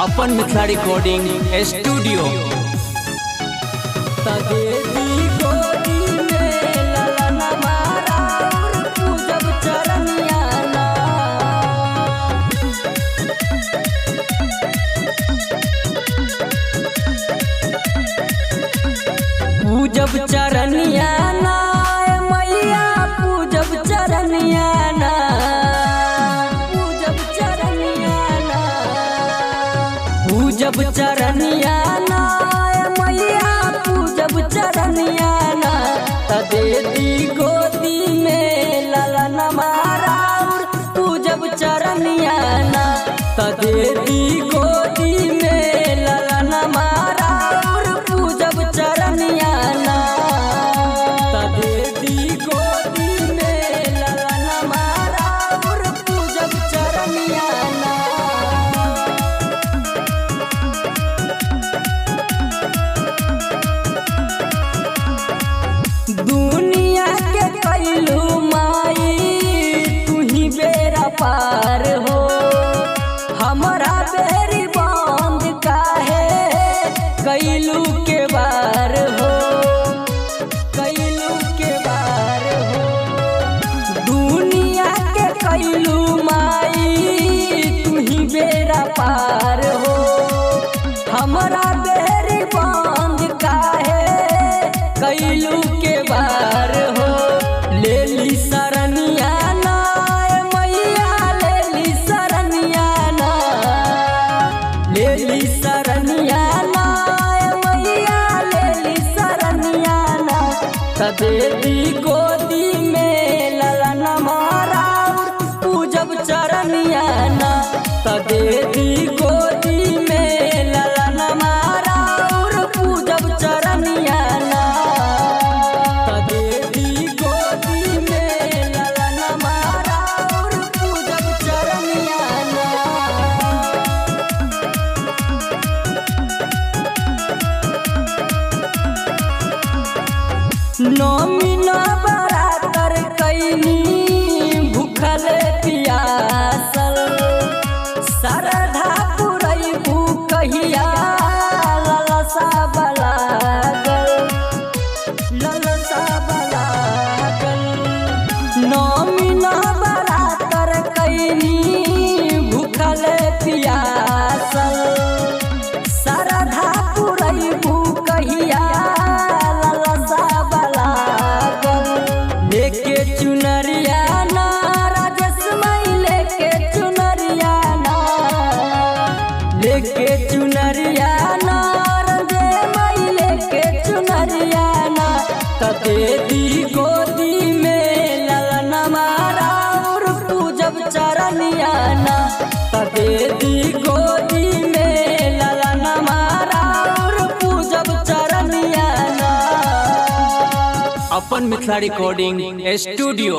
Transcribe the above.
अपन Mithila recording studio. पूजब चरनिया ना मैया पूजब चरनिया ना, पूजब चरनिया ना, पूजब चरनिया ना मैया पूजब चरनिया ना। तदेती गोदी में ललन मारा पूजब चरनिया ना, तदेती गोदी में ललन मारा पूजब चरनिया ना, तदेती गोदी में ललन मारा पूजब चरनिया ना। दुनिया के कैलू माई तू ही बेरा पार हो, हमारा बेरी बंद काहे कैलू के बार हो, कैलू के बार हो। दुनिया के कैलू माई तू ही बेरा पार हो, हमारा बेरी बंद काहे कैलू के बार हो। ले ली सरनिया ना मैया ले ली सरनिया ना, ले ली सरनिया ना मैया ले ली सरनिया ना। तदेती गोदी में ललन मारा पूजब चरनिया ना, तदेती गोदी में ललन मारा पूजब चरनिया ना, तदेती गोदी में ललन मारा पूजब चरनिया ना। नौमी नवरातर कैनी भूखल पियासल, सरधा पुरैबू कहिया ललसा बलागल, ललसा बलागल। नौमी नवरातर कैनी भूखल पियासल, सरधा पुरैबू कहिया ललसा बलागल। लेके चुनरिया ना राजेश माई लेके चुनरिया ना, लेके चुनरिया ना रंजे माई लेके चुनरिया ना। तदेती गोदी में ललन मारा पूजब चरनिया ना, तदेती गोदी में ललन मारा पूजब चरनिया ना। अपन मिथिला रिकॉर्डिंग स्टूडियो।